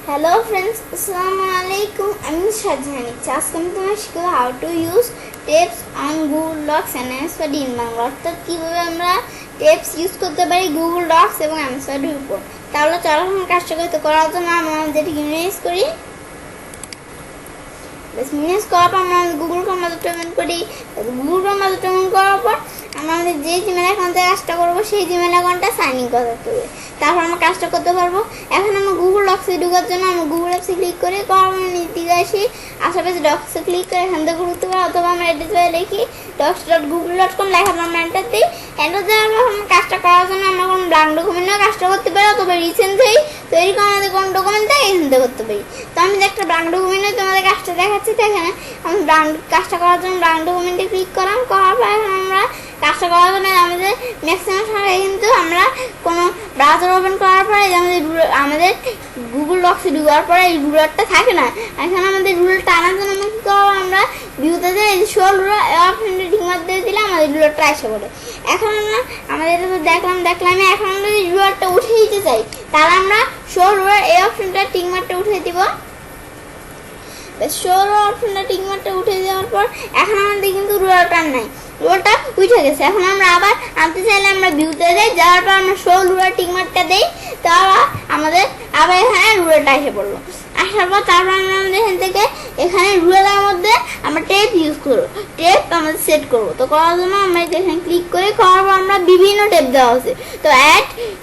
Hello friends, Assalamualaikum. I'm Shajhani. আজকে আমি তোমাদের শিখাবো how to use tabs on Google Docs and MS Word in Bangla। অর্থাৎ কিভাবে আমরা tabs ইউজ করতে পারি Google Docs এবং MS Word এর উপর। তাহলে চলো আমরা কাজটা করতে করার জন্য আমরা যেটা ইউজ করি। মিনিমাইজ করার পর আমরা গুগল ক্রোম ব্রাউজারটা ওপেন করি। গুগল ক্রোম ব্রাউজারটা ওপেন করার পর আমরা আমাদের যে জিমেল অ্যাকাউন্টে কাজটা করবো সেই জিমেল অ্যাকাউন্টটা সাইন ইন করতে হবে। তারপর আমরা কাজটা করতে পারবো। এখন আমরা গুগল ডক্সে ঢোকার জন্য আমরা গুগল অ্যাপসে ক্লিক করে নিচে আসি, আশেপাশে ডক্সে ক্লিক করে এখান থেকে ঘুরতে পারি, অথবা আমরা অ্যাড্রেস বারে লিখি docs.google.com লেখা আমরা এন্টার দিই। এন্টার দেওয়ার পর আমরা কাজটা করার জন্য আমরা কোনো ব্ল্যাঙ্ক ডকুমেন্ট নিয়ে কাজটা করতে পারি, অথবা রিসেন্ট তৈরি করে আমাদের কোনো ডকুমেন্ট থাকে এখান থেকে করতে পারি। তো আমি একটা ব্ল্যাঙ্ক ডকুমেন্টে তোমাদের কাজটা দেখাচ্ছি। এখানে আমি কাজটা করার জন্য ব্ল্যাঙ্ক ডকুমেন্টে ক্লিক করার পর এখন আমরা কাজটা করার জন্য আমাদের ম্যাক্সিমাম সময় কিন্তু আমরা কোনো ব্রাউজার ওপেন করার পরে আমাদের গুগল ডক্সে ঢোকার পরে এই রুলারটা থাকে না। এখানে আমাদের রুলারটা আনার জন্য আমরা কী করবো, আমরা ভিউতে যে শো রুলার অপশনটা ঠিক মতো দিয়ে দিলে আমাদের রুলারটা এসে পড়ে। এখন আমরা আমাদের এটা তো দেখলাম এখন আমরা যদি রুলারটা উঠে দিতে চাই তাহলে আমরা শো রুলার এই অপশনটা ঠিক মতো উঠে দিব। শো রুলার অপশনটা ঠিক মতো উঠে দেওয়ার পর এখন আমাদের কিন্তু রুলারটা নাই, রুলারটা উঠে গেছে। এখন আমরা আবার আনতে চাইলে আমরা ভিউতে যাই, যাওয়ার পর আমরা শো রুলার টিকমার্কটা দিই, তারপর আমাদের আবার এখানে রুলারটা এসে পড়লো। আসার পর তারপর আমরা আমাদের এখান থেকে এখানে রুলারের মধ্যে আমরা টেপ ইউজ করবো, টেপ আমাদের সেট করবো। তো করার জন্য আমরা এখানে ক্লিক করে করার পর আমরা বিভিন্ন টেপ দেওয়া আছে। তো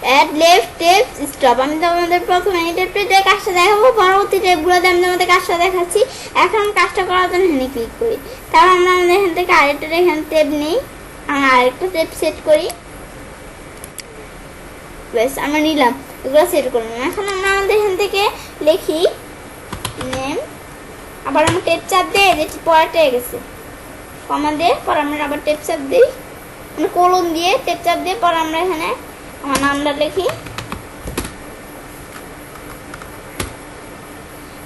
অ্যাড লেফট টেপ স্টপ, আমি তো আমাদের প্রথমে এই টেপটা দিয়ে কাজটা দেখাবো, পরবর্তী টেপগুলোতে আমি তোমাদের কাজটা দেখাচ্ছি। এখন কাজটা করার জন্য এখানে ক্লিক করি, তারপর আমরা আমাদের এখান থেকে আরেকটা এখানে টেপ নেই, আমরা আরেকটা টেপ সেট করি। বেশ আমরা নিলাম, এগুলো সেট করলাম। এখন আমরা আমাদের এখান থেকে লিখি নেম, আবার আমরা টেপ চাপ দিই, যেটি পরেরটা গেছে কমা দিয়ে পর আমরা আবার টেপ চাপ দিই, মানে কোলন দিয়ে টেপ চাপ দিয়ে পর আমরা এখানে আমার নামটা লিখি।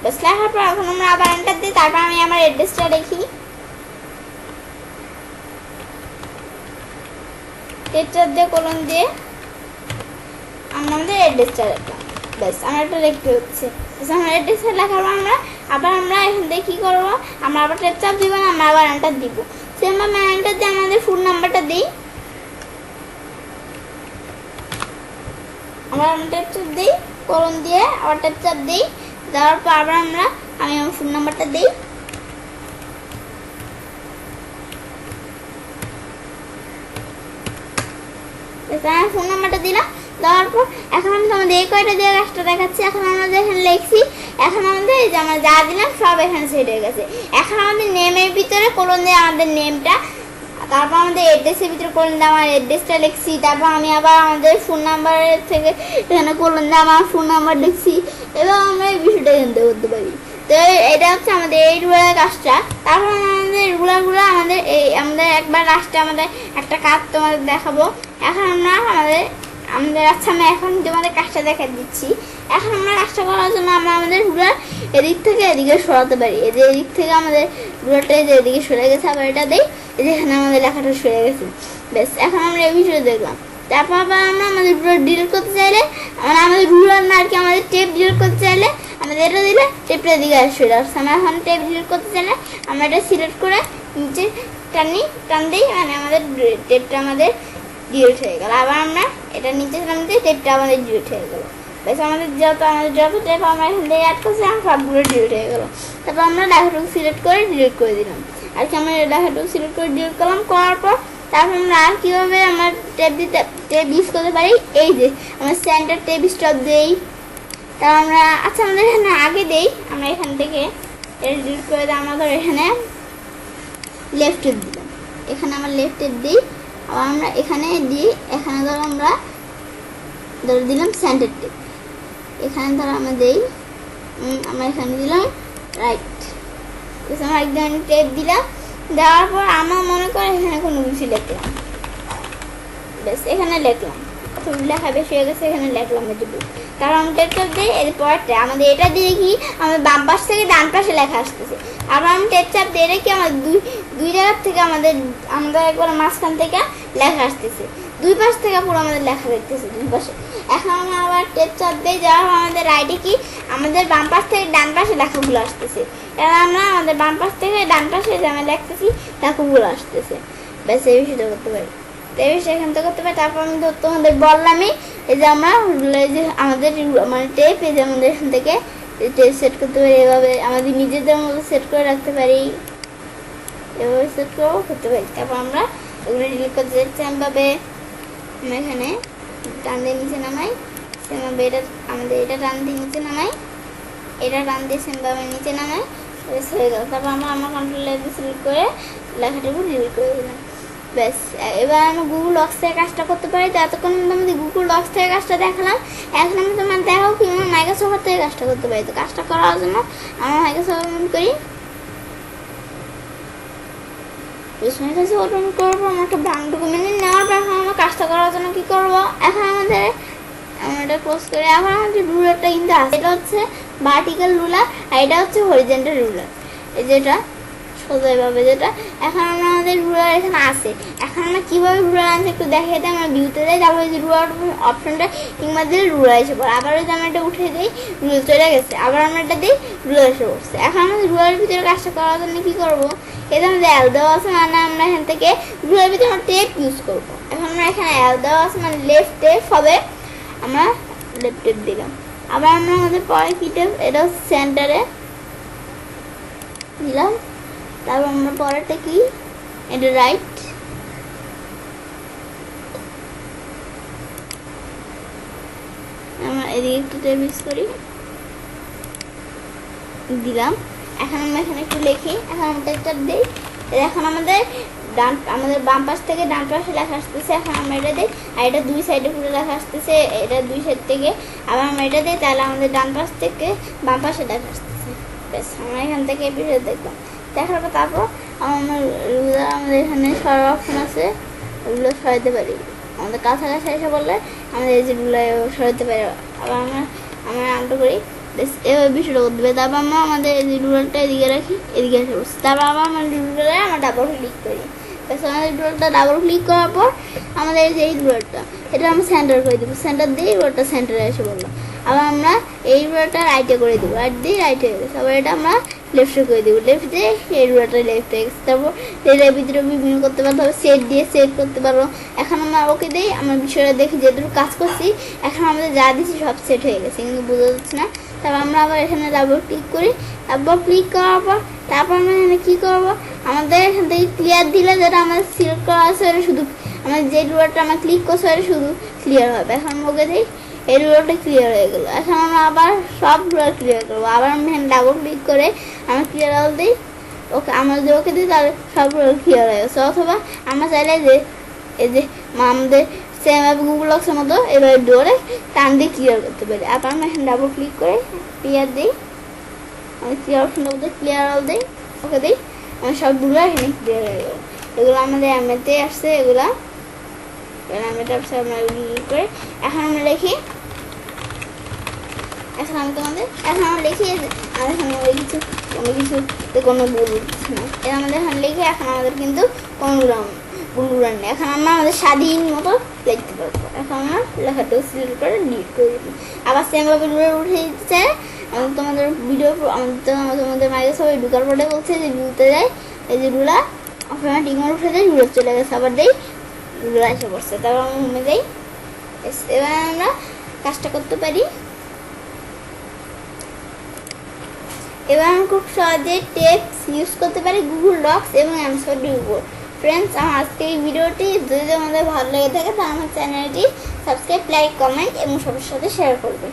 বেশ লেখার পর এখন আমরা আবার এন্টার দিই, তারপর আমি আমার অ্যাড্রেসটা লিখি, টেপ চাপ দিয়ে কোলন দিয়ে আমরা আমাদের অ্যাড্রেসটা লিখলাম। বেশ আমার একটা লিখতে হচ্ছে। আমার অ্যাড্রেসটা লেখার পর আমরা এখান থেকে কী করবো, আমরা আবার টেপ চাপ দিব না, আমরা আবার এন্টার দিব। সেম আমরা এন্টার দিয়ে আমাদের ফোন নাম্বারটা দিই, আবার টেপ চাপ দিই কোলন দিয়ে আবার টেপ চাপ দিই, দেওয়ার পর আবার আমি আমার ফোন নাম্বারটা দিই। ফোন নাম্বারটা দিলাম, দেওয়ার পর এখন আমি তোমাদের এই কয়টা দিয়ে কাজটা দেখাচ্ছি। এখন আমরা এখানে লিখছি, এখন আমাদের এই যে আমরা যা দিলাম সব এখানে সেট হয়ে গেছে। এখন আমাদের নেমের ভিতরে কোলন দিয়ে আমাদের নেমটা, তারপর আমাদের অ্যাড্রেসের ভিতরে কোলন দিয়ে আমার অ্যাড্রেসটা লিখছি, তারপর আমি আবার আমাদের ফোন নাম্বারের থেকে এখানে কোলন দিয়ে আমার ফোন নাম্বার লিখছি, এবং আমরা এই বিষয়টা এখান থেকে করতে পারি। তো এটা হচ্ছে আমাদের এই রুলারের কাজটা। তারপর আমাদের রুলারগুলো আমাদের একবার লাস্টে আমাদের একটা কাজ তোমাদের দেখাবো। এখন আমাদের আচ্ছা আমি এখন তোমাদের কাজটা দেখা দিচ্ছি। এখন আমরা কাজটা করার জন্য আমরা আমাদের রুলার এদিক থেকে এদিকে সরাতে পারি। এদিক থেকে আমাদের রুলারটা এদিকে সরে গেছে, আবার এটা দিই, এখানে আমাদের লেখাটা সরে গেছে। বেশ এখন আমরা এই বিষয়ে দেখলাম। তারপর আবার আমরা আমাদের রুলার ডিলিট করতে চাইলে, মানে আমাদের রুলার না আর কি, আমাদের টেপ ডিলিট করতে চাইলে আমাদের এটা দিলে টেপটা দিকে আসবে। আমরা এখন টেপ ডিলিট করতে চাইলে আমরা এটা সিলেক্ট করে নিচে টান দিই, মানে আমাদের টেপটা আমাদের ডিলিট হয়ে গেল। আবার আমরা এটা নিচে নামতে টেপটা আমাদের ডিলিট হয়ে গেল। বেশ আমাদের যত টেপ আমরা এখান থেকে অ্যাড করছি সবগুলো ডিলিট হয়ে গেল। তারপর আমরা লেখাটুকু সিলেক্ট করে ডিলিট করে দিলাম, আর কি আমরা লেখাটুকু সিলেক্ট করে ডিলিট করলাম। করার পর তারপর আমরা আর কীভাবে আমরা টেপ ইউজ করতে পারি, এই যে আমরা সেন্টার টেপ স্টপ দিই। তারপর আমরা আমাদের এখানে আগে দেই, আমরা এখান থেকে এটা ডিলিট করে দিই, আমরা ধর এখানে লেফট টেপ দিলাম, এখানে আমরা লেফট টেপ দিই, আবার আমরা এখানে দিই, এখানে ধর আমরা দিলাম সেন্টার টেপ, এখানে ধর আমরা দিই, আমরা এখানে দিলাম রাইট, আমরা একদম টেপ দিলাম। দেওয়ার পর আমার মনে করে এখানে কোনো কিছু লিখলাম, বেশ এখানে লিখলাম, লেখা বেশি হয়ে গেছে, এখানে লিখলাম এটুকু। কারণ আমরা টেপ চাপ দিই, এরপরটা আমাদের এটা দিয়ে কি আমাদের বাম পাশ থেকে ডান পাশে লেখা আসতেছে। আবার আমি টেপ চাপ দিয়ে রেখে আমার দুই জায়গার থেকে আমাদের একবার মাঝখান থেকে লেখা আসতেছে, দুই পাশ থেকে পুরো আমাদের লেখা দেখতেছে দুই পাশে। এখন আমরা আবার টেপ চাপ দিয়ে যাওয়া আমাদের রাইটে কি আমাদের বাম পাশ থেকে ডান পাশে লেখাগুলো আসতেছে। এবার আমরা আমাদের বাম পাশ থেকে ডান পাশে যে আমরা লিখতেছি লেখাগুলো আসতেছে। ব্যাস এই বিষয়টা করতে পারি, এই বিষয় এখান থেকে করতে পারি। তারপর আমি তোমাদের বললামই এই যে আমরা এই যে আমাদের মানে টেপ এই যে আমাদের এখান থেকে টেপ সেট করতে পারি, এভাবে আমাদের নিজেদের মতো সেট করে রাখতে পারি, এভাবে সেট করেও করতে পারি। তারপর আমরা ওগুলো ডিলিট করতে যাচ্ছি এমভাবে আমরা এখানে টান দিয়ে নিচে নামাই, সেমভাবে এটা আমাদের এটা টান দিয়ে নিচে নামাই, এটা টান দিয়ে সেমভাবে নিচে নামাই, হয়ে গেল। তারপর আমরা আমার কন্ট্রোল সিলেক্ট করে লেখাটাকে ডিলিট করে দিলাম। ব্যাস এবার আমরা গুগল ডক্স থেকে কাজটা করতে পারি। তো এতক্ষণ তোমাদের গুগল ডক্স থেকে কাজটা দেখালাম, এখন আমি তোমার দেখাও কি আমার মাইক্রোসফট থেকে কাজটা করতে পারি। তো কাজটা করার জন্য আমরা মাইক্রোসফট ওপেন করি, ওপেন করবো আমরা একটা ব্ল্যাঙ্ক ডকুমেন্ট নেওয়ার পর এখন আমরা কাজটা করার জন্য কি করবো, এখন আমাদের আমরা এটা ক্লোজ করে এখন আমাদের রুলারটা কিন্তু আছে, এটা হচ্ছে ভার্টিক্যাল রুলার আর এটা হচ্ছে হরিজন্টাল রুলার, এই যেটা সোজাভাবে যেটা। এখন আমরা আমাদের রুলার এখানে আছে, এখন আমরা কীভাবে রুলার আনছি একটু দেখিয়ে দিই। আমরা ভিউতে যাই, তারপরে যে রুলার অপশনটা কিংবা দিলে রুলার এসে পড়ে, আবার যদি আমরা এটা উঠে দিই রুলার চলে গেছে, আবার আমরা এটা দিই রুলার এসে পড়ছে। এখন আমাদের রুলারের ভিতরে কাজটা করার জন্য কী করবো, এটা আমাদের অ্যাল দেওয়া আছে মানে আমরা এখান থেকে রুলারের ভিতরে আমরা টেপ ইউজ করবো। এখন আমরা এখানে অ্যাল দেওয়া আছে মানে লেফট টেপ হবে, আমরা লেফট টেপ দিলাম। আবার আমরা আমাদের পরে কি টেপ, এটা সেন্টারে দিলাম। তারপর আমরা পরেরটা কি, এটা রাইট, আমরা এদিকে একটু টেপ ইউজ করি দিলাম। এখন আমরা এখানে একটু লিখি, এখন আমরা এটা দিই, এখন আমাদের আমাদের বাম পাশ থেকে ডান পাশে লেখা আসতেছে। এখন আমরা এটা দিই আর এটা দুই সাইডে পুরো লেখা আসতেছে, এটা দুই সাইড থেকে আবার আমরা এটা দিই, তাহলে আমাদের ডান পাশ থেকে বাম পাশে লেখা আসতেছে। বেশ আমরা এখান থেকে ভিডিও দেখলাম, দেখার পর তারপর আমাদের এখানে সরার অপশন আছে, ওগুলো সরাইতে পারি। আমাদের কাছাকাছি এসে বললে আমাদের এই যেগুলো সরাইতে পারি। আবার আমরা আনটো করি, এভাবে বিষয়টা করতে পারি। তারপর আমরা আমাদের এই যে রুলারটা এদিকে রাখি, এদিকে এসে বসছি। তারপর আবার আমরা রুলারে আমরা ডাবল ক্লিক করি, বেশ আমাদের রুলারটা ডাবল ক্লিক করার পর আমাদের এই যে এই রুলারটা এটা আমরা সেন্টার করে দেবো, সেন্টার দিয়ে রুলারটা সেন্টারে এসে বললাম। আবার আমরা এই রুলারটা রাইটে করে দেবো, রাইট দিয়ে রাইটে হয়ে গেছে। আবার এটা আমরা লেফটে করে দেবো, লেফট দিয়ে এই রুলারটা লেফট হয়ে গেছে। তারপর এটার ভিতরে বিভিন্ন করতে পারবো, সেট দিয়ে সেট করতে পারবো। এখন আমরা ওকে দিই, আমরা বিষয়টা দেখি যেটুকু কাজ করছি এখন আমাদের যা দিচ্ছি সব সেট হয়ে গেছে, কিন্তু বোঝা যাচ্ছে না। তারপর আমরা আবার এখানে ডাবল ক্লিক করি, তারপর ক্লিক করার পর তারপর আমরা এখানে কী করবো, আমাদের এখান থেকে ক্লিয়ার দিলে যেটা আমাদের সিলেক্ট করা আছে ওটা শুধু আমাদের যে রুলারটা আমরা ক্লিক করছি ওটা শুধু ক্লিয়ার হবে। এখন আমরা ওকে দিই, এই রুলারটা ক্লিয়ার হয়ে গেলো। এখন আমরা আবার সব রুলার ক্লিয়ার করবো, আবার আমরা এখানে ডাবল ক্লিক করে আমরা ক্লিয়ার অল দিই, ওকে আমরা যদি ওকে দিই তাহলে সব রুলার ক্লিয়ার হয়ে গেছে। অথবা আমরা চাইলে যে এই যে আমাদের সেমভাবে গুগল ডক্সের মতো এভাবে ডোরে টান দিয়ে ক্লিয়ার করতে পারি। আবার আমরা এখানে ডাবল ক্লিক করে ক্লিয়ার দিই, আমি ক্লিয়ার অপশনটা বলতে ক্লিয়ার অল দিই, ওকে দিই, আমার সবগুলো এখানে ক্লিয়ার হয়ে গেল। এগুলো আমাদের এমএতে আসছে, এগুলা এমএতে আসছে, আমরা ক্লিক করে এখন আমরা লিখি, এখন আমি তোমাদের এখন আমরা লিখি আমাদের এখানে কোনো কিছুতে কোনো ভুল হচ্ছে না, এটা আমাদের এখানে লিখে এখন আমাদের কিন্তু কোনো গুণগুলো নেই। এখন আমরা আমাদের স্বাধীন মতো লিখতে পারবো। এখন আমরা লেখাটাও সিলেক্ট করে ডিলিট করে দিই। আবার সেমভাবে রুলার উঠে দিতে চাই, তোমাদের ভিডিও তোমাদের মাইক্রোসফটে ঢুকার পরে বলছে যে ভিউতে যায়, এই যে রুলার অটোমেটিক মোড উঠে যায়, রুলার চলে গেছে, আবার দেই রুলার এসে পড়ছে। তারপর আমরা ঘুমে যাই, এবার আমরা কাজটা করতে পারি। এবার আমরা খুব সহজে টেক্সট ইউজ করতে পারি গুগল ডক্স এবং এমএসওয়ার্ডের উপর। ফ্রেন্ডস, আমার আজকের এই ভিডিওটি যদি তোমাদের ভালো লেগে থাকে তাহলে আমার চ্যানেলটি সাবস্ক্রাইব, লাইক, কমেন্ট এবং সবার সাথে শেয়ার করবে।